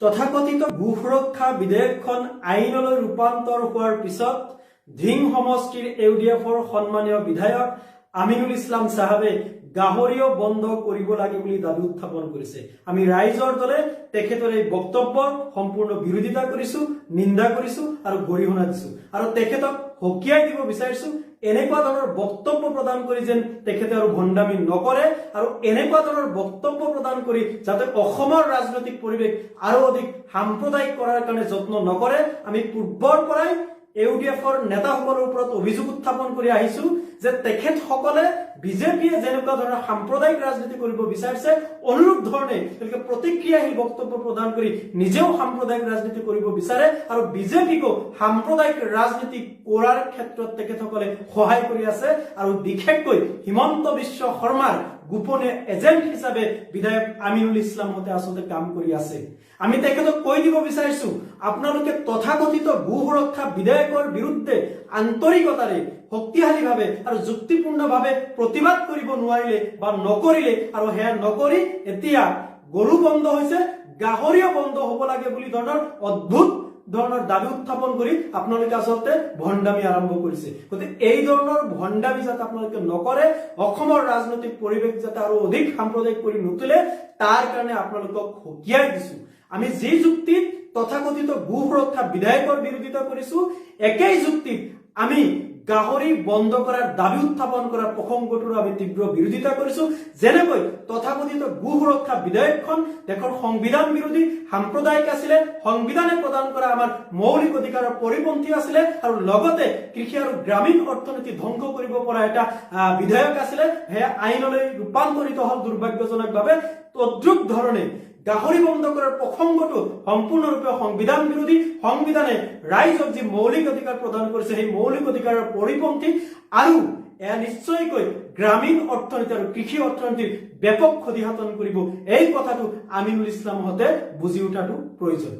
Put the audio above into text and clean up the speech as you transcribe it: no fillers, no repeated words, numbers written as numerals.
তথাকথিত গো সুৰক্ষা বিধেয়কখন আইনলৈ ৰূপান্তৰ হোৱাৰ পিছত ধিং সমষ্টিৰ ইউডিএফৰ সন্মানীয় বিধায়ক আমিনুল ইছলাম সাহাবে গাহৰিও বন্ধ কৰিব লাগে বুলি দাবী উত্থাপন কৰিছে। আমি ৰাইজৰ দলে তেখেতৰ এই বক্তব্য সম্পূৰ্ণ বিৰোধিতা কৰিছো, নিন্দা কৰিছো আৰু গৰিহণা দিছো আৰু তেখেতক হকিয়াই দিব বিচাৰিছো এনেকুৱা ধৰণৰ বক্তব্য প্ৰদান কৰি যেন তেখেতে আৰু ভণ্ডামি নকৰে আৰু এনেকুৱা ধৰণৰ বক্তব্য প্ৰদান কৰি যাতে অসমৰ ৰাজনৈতিক পৰিৱেশ আৰু অধিক সাম্প্ৰদায়িক কৰাৰ কাৰণে যত্ন নকৰে। আমি পূৰ্বৰ পৰাই ইউডিএফৰ নেতাসকলৰ ওপৰত অভিযোগ উত্থাপন কৰি আহিছো যে তেখেতসকলে বিজেপিয়ে যেনেকুৱা ধৰণৰ সাম্প্ৰদায়িক ৰাজনীতি কৰিব বিচাৰিছে অনুৰূপ ধৰণে তেওঁলোকে প্ৰতিক্ৰিয়াশীল বক্তব্য প্ৰদান কৰি নিজেও সাম্প্ৰদায়িক ৰাজনীতি কৰিব বিচাৰে আৰু বিজেপিকো সাম্প্ৰদায়িক ৰাজনীতি কৰাৰ ক্ষেত্ৰত তেখেতসকলে সহায় কৰি আছে আৰু বিশেষকৈ হিমন্ত বিশ্ব শৰ্মাৰ গোপনে এজেন্ট হিচাপে বিধায়ক আমিনুল ইছলাম হতে আচলতে কাম কৰি আছে। আমি তেখেতক কৈ দিব বিচাৰিছো আপোনালোকে তথাকথিত গো সুৰক্ষা বিধেয়কৰ বিৰুদ্ধে আন্তৰিকতাৰে শক্তিশালীভাৱে আৰু যুক্তিপূৰ্ণভাৱে প্ৰতিবাদ কৰিব নোৱাৰিলে বা নকৰিলে আৰু হেয়া নকৰি এতিয়া গৰু বন্ধ হৈছে গাহৰিও বন্ধ হ'ব লাগে বুলি ধৰণৰ অদ্ভুত ধৰণৰ দাবী উত্থাপন কৰি আপোনালোকে আচলতে ভণ্ডামি আৰম্ভ কৰিছে। গতিকে এই ধৰণৰ ভণ্ডামি যাতে আপোনালোকে নকৰে, অসমৰ ৰাজনৈতিক পৰিৱেশ যাতে আৰু অধিক সাম্প্ৰদায়িক কৰি নুতুলে তাৰ কাৰণে আপোনালোকক হকিয়াই দিছো। আমি যি যুক্তিত তথাকথিত গো সুৰক্ষা বিধেয়কৰ বিৰোধিতা কৰিছো একেই যুক্তিত আমি গাহৰি বন্ধ কৰাৰ দাবী উত্থাপন কৰাৰ প্ৰসংগটোৰ আমি তীব্ৰ বিৰোধিতা কৰিছো। যেনেকৈ তথাকথিত গো সুৰক্ষা বিধেয়কখন দেশৰ সংবিধান বিৰোধী সাম্প্ৰদায়িক আছিলে, সংবিধানে প্ৰদান কৰা আমাৰ মৌলিক অধিকাৰৰ পৰিপন্থী আছিলে আৰু লগতে কৃষি আৰু গ্ৰামীণ অৰ্থনীতি ধ্বংস কৰিব পৰা এটা বিধেয়ক আছিলে। সেয়া আইনলৈ ৰূপান্তৰিত হল দুৰ্ভাগ্যজনকভাৱে। তদ্ৰুপ ধৰণে গাহৰি বন্ধ কৰাৰ প্ৰসংগটো সম্পূৰ্ণৰূপে সংবিধান বিৰোধী। সংবিধানে ৰাইজক যি মৌলিক অধিকাৰ প্ৰদান কৰিছে সেই মৌলিক অধিকাৰৰ পৰিপন্থী আৰু এয়া নিশ্চয়কৈ গ্ৰামীণ অৰ্থনীতি আৰু কৃষি অৰ্থনীতিৰ ব্যাপক ক্ষতিসাধন কৰিব। এই কথাটো আমিনুল ইছলাম হতে বুজি উঠাটো প্ৰয়োজন।